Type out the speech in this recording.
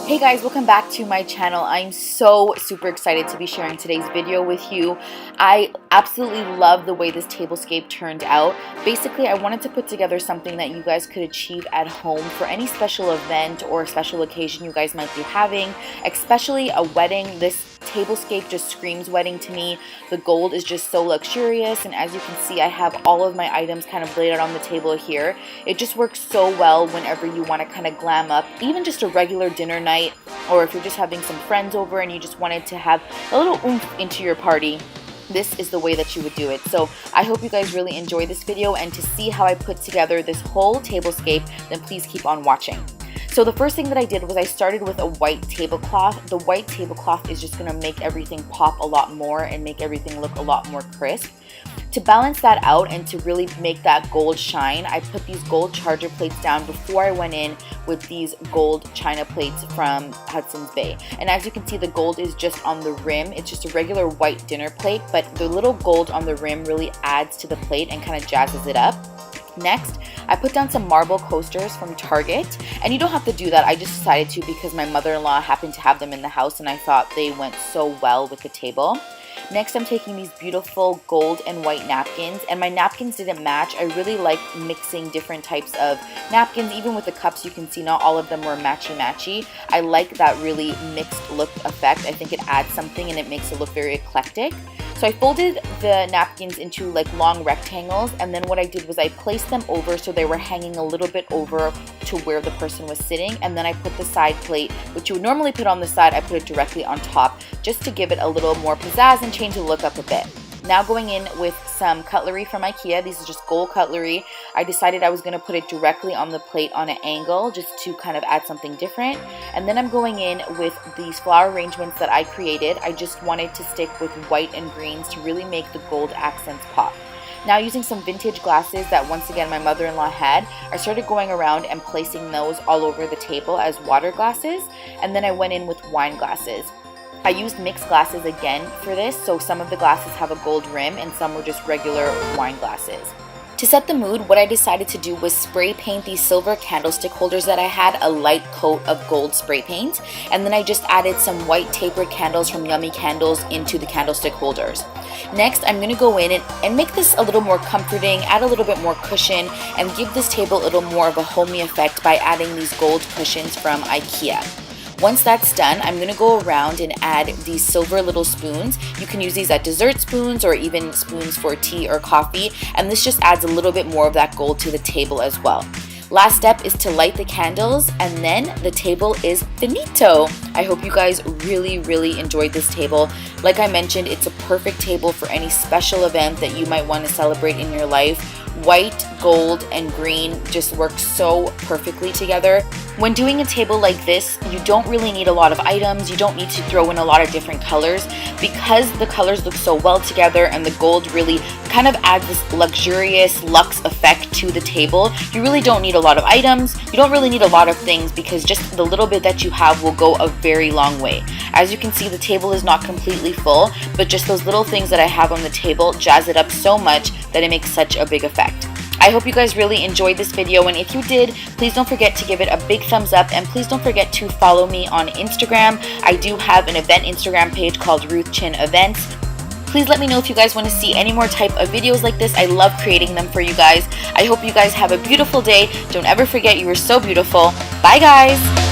Hey guys, welcome back to my channel. I'm so super excited to be sharing today's video with you. I absolutely love the way this tablescape turned out. Basically, I wanted to put together something that you guys could achieve at home for any special event or special occasion you guys might be having, especially a wedding. This tablescape just screams wedding to me. The gold is just so luxurious, and as you can see, I have all of my items kind of laid out on the table here. It just works so well whenever you want to kind of glam up, even just a regular dinner night, or if you're just having some friends over and you just wanted to have a little oomph into your party. This is the way that you would do it. So I hope you guys really enjoy this video, and to see how I put together this whole tablescape, then please keep on watching. So the first thing that I did was I started with a white tablecloth. The white tablecloth is just going to make everything pop a lot more and make everything look a lot more crisp. To balance that out and to really make that gold shine, I put these gold charger plates down before I went in with these gold china plates from Hudson's Bay. And as you can see, the gold is just on the rim. It's just a regular white dinner plate, but the little gold on the rim really adds to the plate and kind of jazzes it up. Next, I put down some marble coasters from Target, and you don't have to do that. I just decided to because my mother-in-law happened to have them in the house and I thought they went so well with the table. Next, I'm taking these beautiful gold and white napkins, and my napkins didn't match. I really like mixing different types of napkins. Even with the cups, you can see not all of them were matchy-matchy. I like that really mixed look effect. I think it adds something and it makes it look very eclectic. So I folded the napkins into like long rectangles, and then what I did was I placed them over so they were hanging a little bit over to where the person was sitting, and then I put the side plate, which you would normally put on the side, I put it directly on top just to give it a little more pizzazz and change the look up a bit. Now going in with some cutlery from IKEA. These are just gold cutlery. I decided I was going to put it directly on the plate on an angle just to kind of add something different. And then I'm going in with these flower arrangements that I created. I just wanted to stick with white and greens to really make the gold accents pop. Now, using some vintage glasses that once again my mother-in-law had, I started going around and placing those all over the table as water glasses, and then I went in with wine glasses. I used mixed glasses again for this, so some of the glasses have a gold rim and some were just regular wine glasses. To set the mood, what I decided to do was spray paint these silver candlestick holders that I had a light coat of gold spray paint, and then I just added some white tapered candles from Yummy Candles into the candlestick holders. Next, I'm going to go in and make this a little more comforting, add a little bit more cushion, and give this table a little more of a homey effect by adding these gold cushions from IKEA. Once that's done, I'm going to go around and add these silver little spoons. You can use these as dessert spoons or even spoons for tea or coffee, and this just adds a little bit more of that gold to the table as well. Last step is to light the candles, and then the table is finito. I hope you guys really enjoyed this table. Like I mentioned, it's a perfect table for any special event that you might want to celebrate in your life. White, gold, and green just work so perfectly together. When doing a table like this, you don't really need a lot of items. You don't need to throw in a lot of different colors, because the colors look so well together and the gold really kind of adds this luxurious luxe effect to the table. You really don't need a lot of items. You don't really need a lot of things, because just the little bit that you have will go a very long way. As you can see, the table is not completely full, but just those little things that I have on the table jazz it up so much that it makes such a big effect. I hope you guys really enjoyed this video, and if you did, please don't forget to give it a big thumbs up, and please don't forget to follow me on Instagram. I do have an event Instagram page called ruthrchin Events. Please let me know if you guys want to see any more type of videos like this. I love creating them for you guys. I hope you guys have a beautiful day. Don't ever forget you are so beautiful. Bye guys!